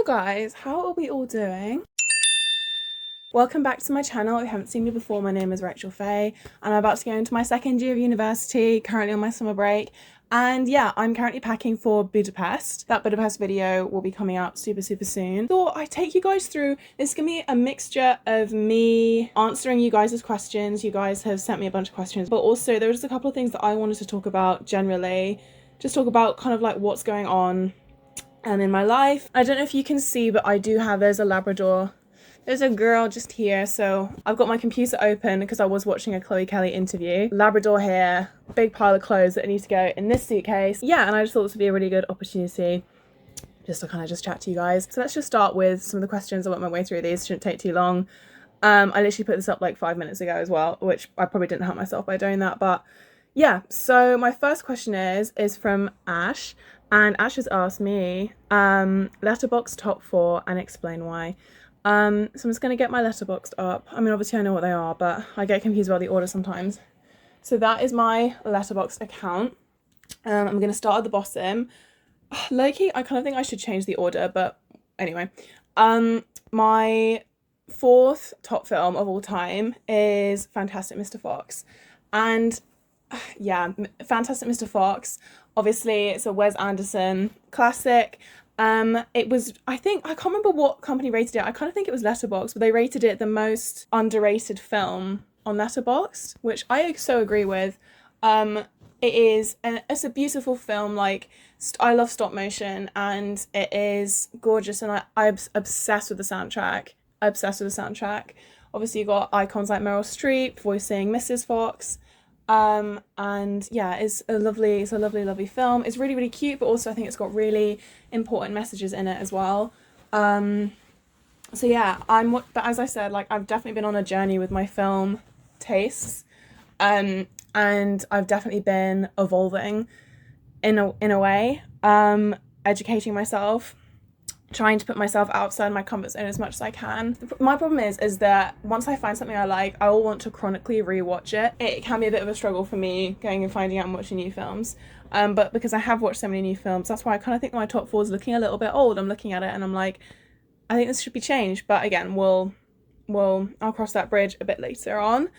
guys, how are we all doing? Welcome back to my channel. If you haven't seen me before, my name is Rachel Faye and I'm about to go into my second year of university, currently on my summer break. And yeah, I'm currently packing for Budapest. That Budapest video will be coming out super soon. Thought I'd take you guys through, this is gonna be a mixture of me answering you guys' questions. You guys have sent me a bunch of questions, but also there was just a couple of things that I wanted to talk about generally. Just talk about kind of like what's going on in my life. I don't know if you can see, but I do have, there's a Labrador. There's a girl just here, so I've got my computer open because I was watching a Chloe Kelly interview. Labrador here, big pile of clothes that need to go in this suitcase. Yeah, and I just thought this would be a really good opportunity just to kind of just chat to you guys. So let's just start with some of the questions. I went my way through these, shouldn't take too long. I literally put this up like 5 minutes ago as well, which I probably didn't help myself by doing that, but yeah. So my first question is from Ash, and Ash has asked me, Letterboxd top 4 and explain why. So I'm just going to get my Letterboxd up. I mean, obviously I know what they are, but I get confused about the order sometimes. So that is my Letterboxd account. I'm going to start at the bottom. Low-key, I kind of think I should change the order, but anyway. My fourth top film of all time is Fantastic Mr. Fox. And yeah, Fantastic Mr. Fox, obviously it's a Wes Anderson classic. It was, I can't remember what company rated it. I kind of think it was Letterboxd, but they rated it the most underrated film on Letterboxd, which I so agree with. It's a beautiful film. Like, I love stop motion and it is gorgeous, and I'm obsessed with the soundtrack. Obviously you got icons like Meryl Streep voicing Mrs. Fox. And yeah, it's a lovely film. It's really cute, but also I think it's got really important messages in it as well. So yeah, but as I said, like, I've definitely been on a journey with my film tastes, and I've definitely been evolving in a way, educating myself, trying to put myself outside my comfort zone as much as I can. My problem is that once I find something I like, I will want to chronically rewatch it. It can be a bit of a struggle for me going and finding out and watching new films. But because I have watched so many new films, that's why I kind of think my top 4 is looking a little bit old. I'm looking at it and I'm like, I think this should be changed. But again, I'll cross that bridge a bit later on.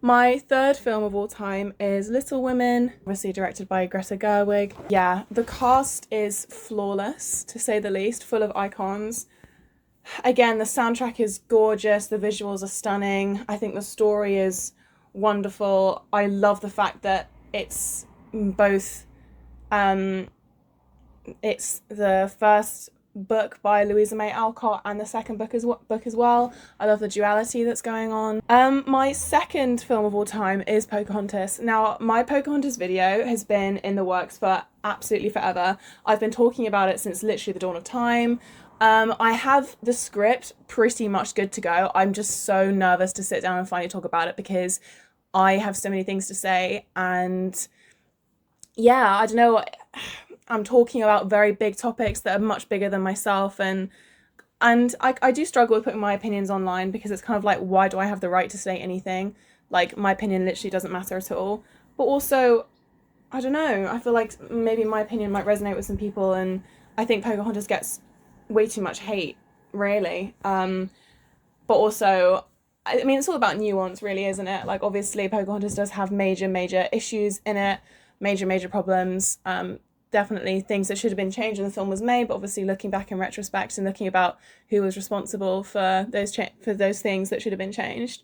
My third film of all time is Little Women, obviously directed by Greta Gerwig. Yeah, the cast is flawless, to say the least, full of icons. Again, the soundtrack is gorgeous, the visuals are stunning. I think the story is wonderful. I love the fact that it's both, it's the first book by Louisa May Alcott and the second book as well. I love the duality that's going on. My second film of all time is Pocahontas. Now, my Pocahontas video has been in the works for absolutely forever. I've been talking about it since literally the dawn of time. I have the script pretty much good to go. I'm just so nervous to sit down and finally talk about it because I have so many things to say, and yeah, I don't know, I'm talking about very big topics that are much bigger than myself, and I do struggle with putting my opinions online because it's kind of like, why do I have the right to say anything? Like, my opinion literally doesn't matter at all. But also, I don't know, I feel like maybe my opinion might resonate with some people, and I think Pocahontas gets way too much hate, really. But also, I mean, it's all about nuance, really, isn't it? Like, obviously Pocahontas does have major issues in it, major problems. Definitely things that should have been changed when the film was made, but obviously looking back in retrospect and looking about who was responsible for those things that should have been changed.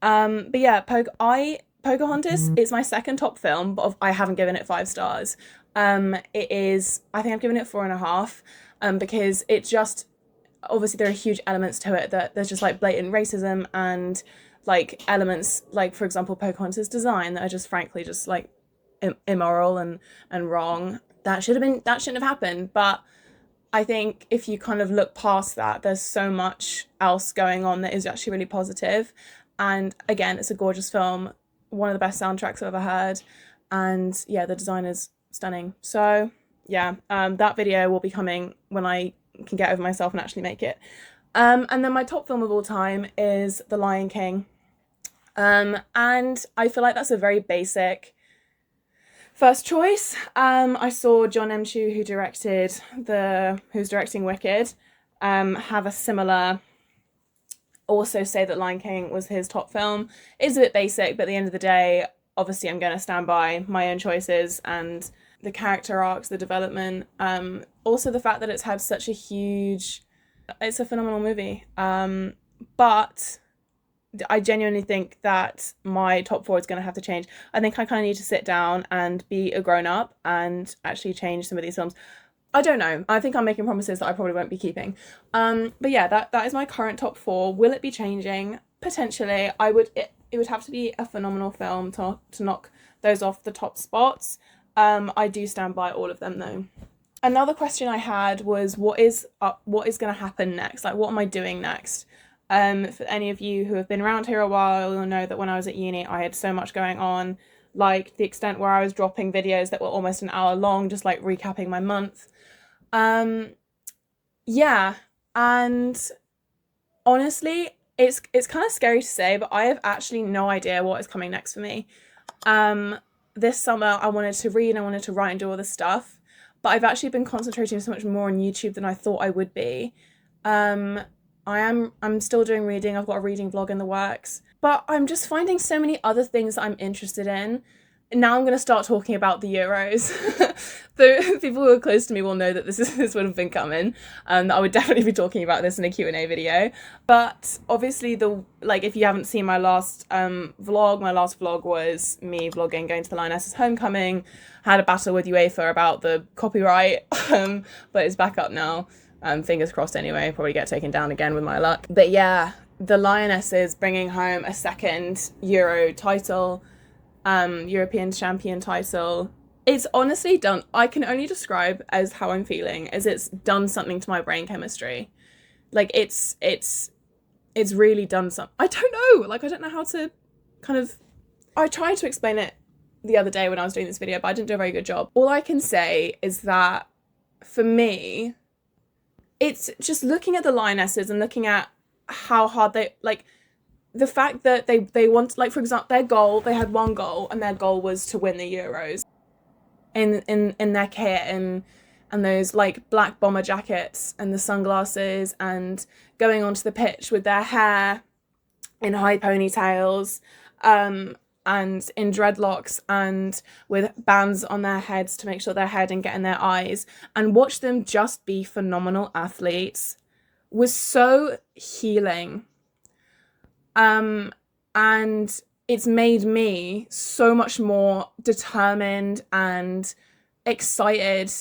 But yeah, Pocahontas is my second top film, but I haven't given it 5 stars. It is, I think I've given it 4.5, because it just, obviously there are huge elements to it that there's just like blatant racism and like elements, like for example Pocahontas' design, that are just frankly just like immoral and wrong. That shouldn't have happened. But I think if you kind of look past that, there's so much else going on that is actually really positive. And again, it's a gorgeous film, one of the best soundtracks I've ever heard, and yeah, the design is stunning. So yeah, that video will be coming when I can get over myself and actually make it. And then my top film of all time is The Lion King. And I feel like that's a very basic first choice. I saw John M. Chu, who's directing Wicked. have a similar, also say that Lion King was his top film. It's a bit basic, but at the end of the day, obviously I'm going to stand by my own choices and the character arcs, the development. Also the fact that it's had such a huge, it's a phenomenal movie. But I genuinely think that my top four is going to have to change. I think I kind of need to sit down and be a grown up and actually change some of these films. I don't know. I think I'm making promises that I probably won't be keeping. But yeah, that is my current top four. Will it be changing? Potentially. It would have to be a phenomenal film to knock those off the top spots. I do stand by all of them though. Another question I had was what is going to happen next? Like, what am I doing next? For any of you who have been around here a while, you'll know that when I was at uni, I had so much going on, like the extent where I was dropping videos that were almost an hour long, just like recapping my month. Yeah, and honestly, it's kind of scary to say, but I have actually no idea what is coming next for me. This summer I wanted to read, I wanted to write and do all this stuff, but I've actually been concentrating so much more on YouTube than I thought I would be. I'm still doing reading. I've got a reading vlog in the works, but I'm just finding so many other things that I'm interested in. And now I'm going to start talking about the Euros. The people who are close to me will know that this would have been coming. I would definitely be talking about this in a Q&A video. But obviously, if you haven't seen my last vlog, my last vlog was me vlogging going to the Lionesses homecoming. Had a battle with UEFA about the copyright, but it's back up now. Fingers crossed anyway, probably get taken down again with my luck. But yeah, the Lionesses bringing home a second Euro title, European champion title. It's honestly done, I can only describe as how I'm feeling, as it's done something to my brain chemistry. Like it's really done something. I don't know, I don't know how to kind of, I tried to explain it the other day when I was doing this video, but I didn't do a very good job. All I can say is that for me, it's just looking at the Lionesses and looking at how hard they, the fact that they want, for example, their goal, they had one goal, and their goal was to win the Euros in their kit and those black bomber jackets and the sunglasses and going onto the pitch with their hair in high ponytails, and in dreadlocks and with bands on their heads to make sure their hair didn't get in their eyes, and watch them just be phenomenal athletes was so healing. And it's made me so much more determined and excited.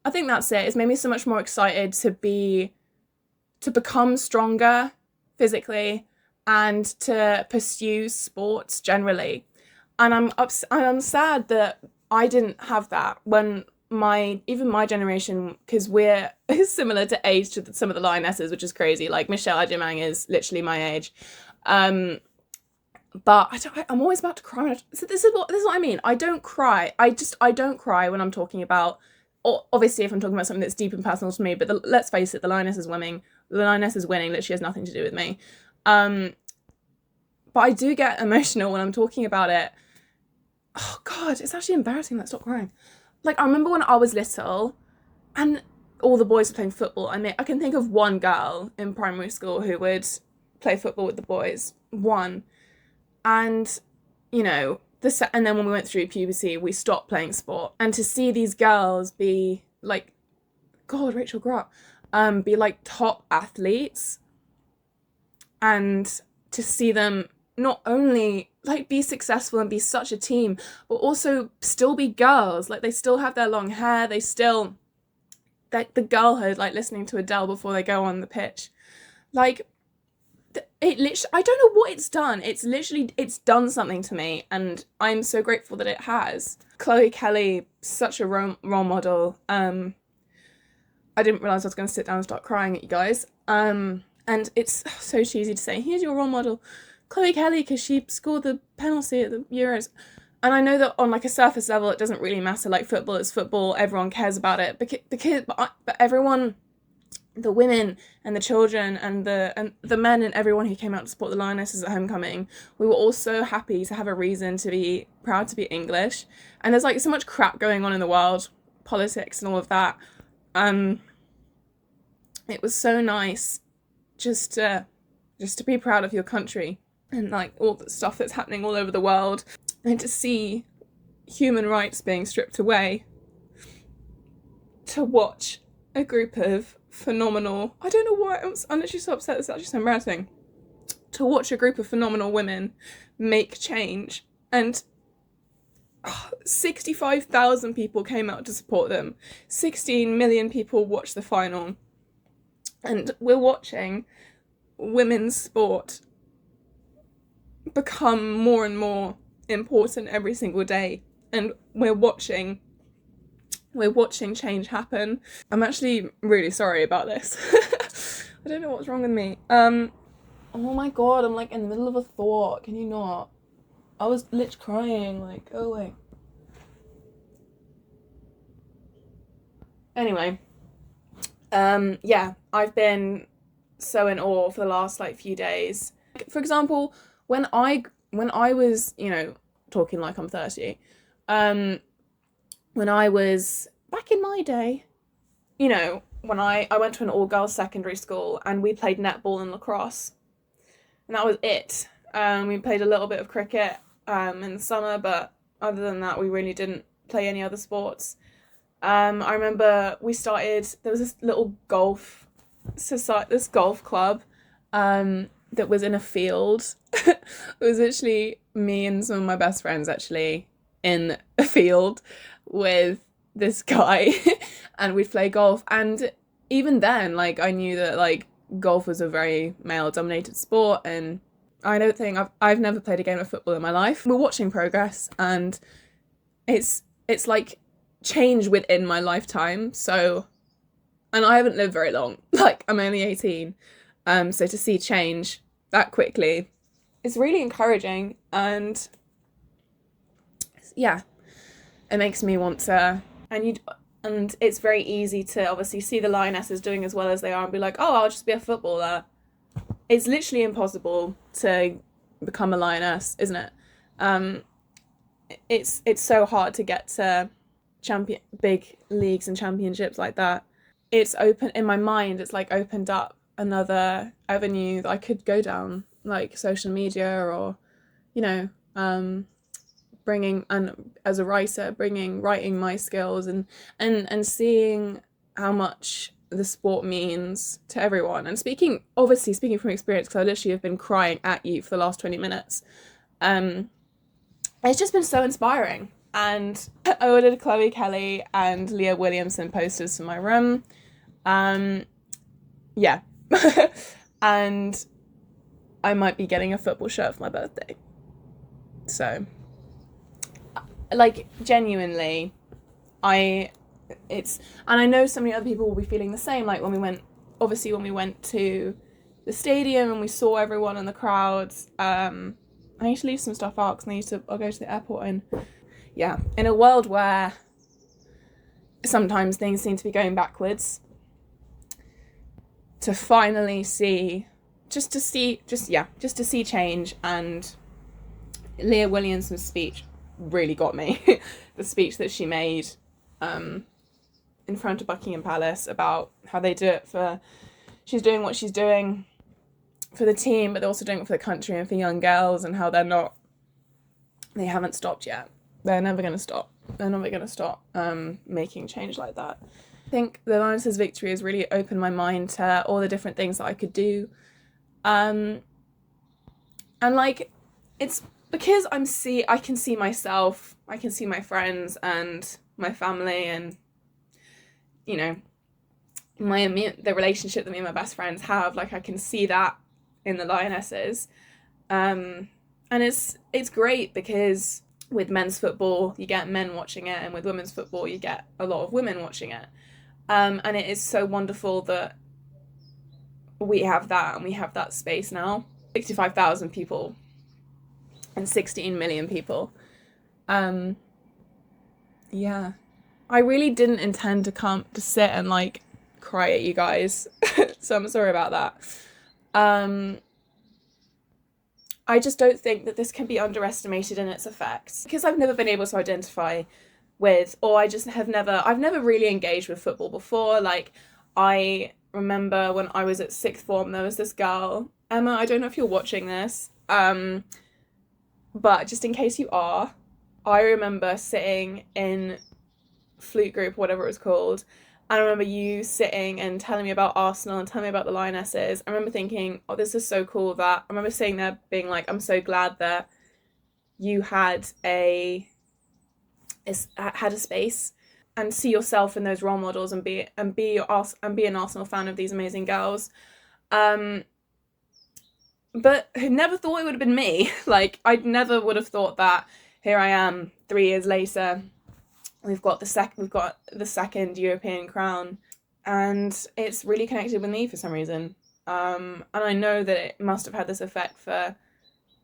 I think that's it. It's made me so much more excited to become stronger physically and to pursue sports generally. And I'm sad that I didn't have that when even my generation, because we're similar to age to some of the Lionesses, which is crazy. Michelle Adjemang is literally my age. But I'm always about to cry. So this is what I mean. I don't cry. I don't cry when I'm talking about, or obviously if I'm talking about something that's deep and personal to me, but let's face it, the Lionesses winning literally has nothing to do with me. But I do get emotional when I'm talking about it. Oh God, it's actually embarrassing. Let's stop crying. I remember when I was little and all the boys were playing football. I mean, I can think of one girl in primary school who would play football with the boys. One. And, and then when we went through puberty, we stopped playing sport. And to see these girls be God, Rachel Grott, be top athletes, and to see them not only be successful and be such a team, but also still be girls. They still have their long hair. They still, the girlhood, listening to Adele before they go on the pitch. It literally, I don't know what it's done. It's done something to me, and I'm so grateful that it has. Chloe Kelly, such a role model. I didn't realise I was going to sit down and start crying at you guys. And it's so cheesy to say, here's your role model, Chloe Kelly, because she scored the penalty at the Euros. And I know that on a surface level, it doesn't really matter. Football is football. Everyone cares about it. But everyone, the women and the children and the men and everyone who came out to support the Lionesses at homecoming, we were all so happy to have a reason to be proud to be English. And there's so much crap going on in the world, politics and all of that. And it was so nice just to be proud of your country and like all the stuff that's happening all over the world, and to see human rights being stripped away, to watch a group of phenomenal, I don't know why I'm literally so upset, it's actually so embarrassing, to watch a group of phenomenal women make change, and 65,000 people came out to support them. 16 million people watched the final. And we're watching women's sport become more and more important every single day. And we're watching change happen. I'm actually really sorry about this. I don't know what's wrong with me. Oh my god, I'm like in the middle of a thought. Can you not? I was literally crying, like, go away. Anyway, yeah, I've been so in awe for the last like few days. For example, when I was, you know, talking like I'm 30, when I was back in my day, you know, when I went to an all-girls secondary school and we played netball and lacrosse, and that was it. We played a little bit of cricket in the summer, but other than that, we really didn't play any other sports. I remember there was this little golf club that was in a field. It was literally me and some of my best friends actually in a field with this guy and we'd play golf. And even then, like, I knew that like golf was a very male dominated sport, and I don't think I've never played a game of football in my life. We're watching progress, and it's like change within my lifetime. So, and I haven't lived very long, like I'm only 18, so to see change that quickly is really encouraging, and yeah, it makes me want to, and it's very easy to obviously see the Lionesses doing as well as they are and be like, oh, I'll just be a footballer. It's literally impossible to become a lioness, isn't it? It's so hard to get to big leagues and championships like that. It's open in my mind. It's like opened up another avenue that I could go down, like social media, or, you know, bringing, and as a writer, writing my skills and seeing how much the sport means to everyone. And speaking from experience, because I literally have been crying at you for the last 20 minutes. It's just been so inspiring. And I ordered Chloe Kelly and Leah Williamson posters for my room. Yeah. And I might be getting a football shirt for my birthday. So, like, genuinely, and I know so many other people will be feeling the same, like when we went to the stadium and we saw everyone in the crowds. I need to leave some stuff out because I'll go to the airport, and yeah, in a world where sometimes things seem to be going backwards, to finally see change. And Leah Williamson's speech really got me. The speech that she made in front of Buckingham Palace about how they do it she's doing what she's doing for the team, but they're also doing it for the country and for young girls, and how they haven't stopped yet. They're never going to stop. Making change like that. I think the Lionesses' victory has really opened my mind to all the different things that I could do. And like, it's because I can see myself, I can see my friends and my family, and, you know, the relationship that me and my best friends have, like, I can see that in the Lionesses. And it's great because with men's football, you get men watching it, and with women's football, you get a lot of women watching it. And it is so wonderful that we have that, and we have that space now. 65,000 people and 16 million people. Yeah. I really didn't intend to sit and like cry at you guys. So I'm sorry about that. I just don't think that this can be underestimated in its effects, because I've never been able to identify with, or I've never really engaged with football before. Like, I remember when I was at sixth form, there was this girl, Emma, I don't know if you're watching this, but just in case you are, I remember sitting in flute group, whatever it was called, and I remember you sitting and telling me about Arsenal and telling me about the Lionesses. I remember thinking, oh, this is so cool that, I remember sitting there being like, I'm so glad that you had had a space and see yourself in those role models and be an Arsenal fan of these amazing girls. But who never thought it would have been me. Like, I never would have thought that here I am 3 years later. We've got the second European crown, and it's really connected with me for some reason. And I know that it must have had this effect for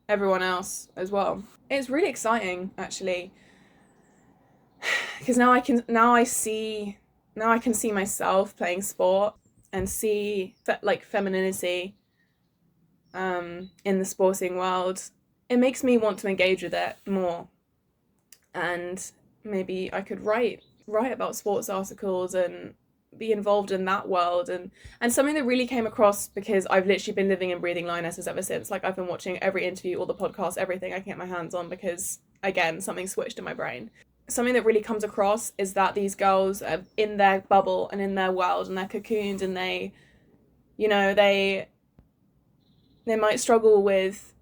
everyone else as well. It's really exciting, actually, because now I can see myself playing sport and see like femininity in the sporting world. It makes me want to engage with it more, and maybe I could write about sports articles and be involved in that world. And something that really came across, because I've literally been living and breathing Lionesses ever since. Like, I've been watching every interview, all the podcasts, everything I can get my hands on, because again, something switched in my brain. Something that really comes across is that these girls are in their bubble and in their world and they're cocooned, and they, you know, they might struggle with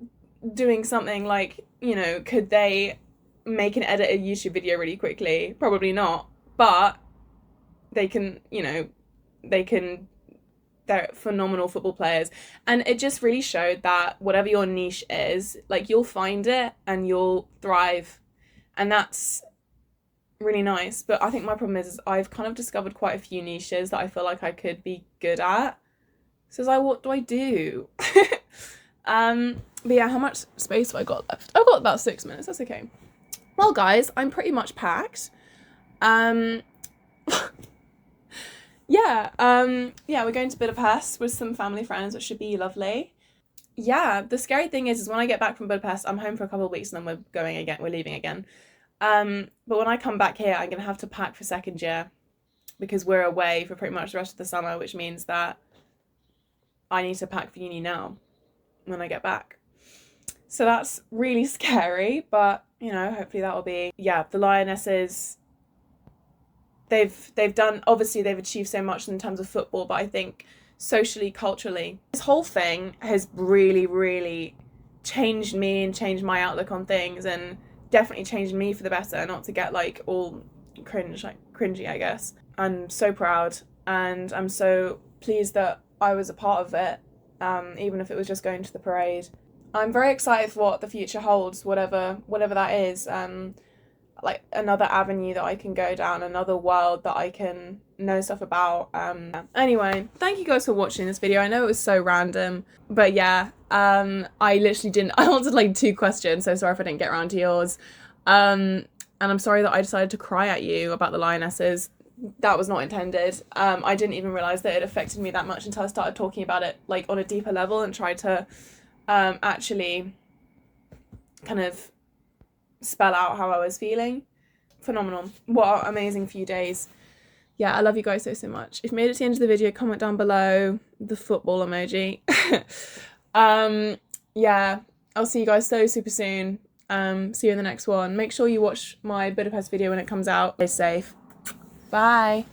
doing something like, you know, could they make and edit a YouTube video really quickly? Probably not, but they can, you know, they're phenomenal football players. And it just really showed that whatever your niche is, like, you'll find it and you'll thrive. And that's really nice. But I think my problem is I've kind of discovered quite a few niches that I feel like I could be good at. So it's like, what do I do? But yeah, how much space have I got left? I've got about 6 minutes. That's okay. Well, guys, I'm pretty much packed. Yeah, we're going to Budapest with some family friends, which should be lovely. Yeah, the scary thing is when I get back from Budapest, I'm home for a couple of weeks and then we're leaving again. But when I come back here, I'm gonna have to pack for second year, because we're away for pretty much the rest of the summer, which means that I need to pack for uni now when I get back. So that's really scary, but, you know, hopefully that'll be, yeah, the Lionesses, they've done, obviously they've achieved so much in terms of football, but I think socially, culturally, this whole thing has really, really changed me and changed my outlook on things, and definitely changed me for the better, not to get like all cringy, I guess. I'm so proud, and I'm so pleased that I was a part of it, even if it was just going to the parade. I'm very excited for what the future holds, whatever that is. Like another avenue that I can go down, another world that I can know stuff about. Anyway, thank you guys for watching this video. I know it was so random, but yeah, I literally I answered like 2 questions, so sorry if I didn't get around to yours. And I'm sorry that I decided to cry at you about the Lionesses. That was not intended. I didn't even realise that it affected me that much until I started talking about it like on a deeper level and tried to actually kind of spell out how I was feeling. Phenomenal. What an amazing few days. Yeah, I love you guys so much. If you made it to the end of the video, comment down below the football emoji. Yeah, I'll see you guys so super soon. See you in the next one. Make sure you watch my Budapest video when it comes out. Stay safe. Bye.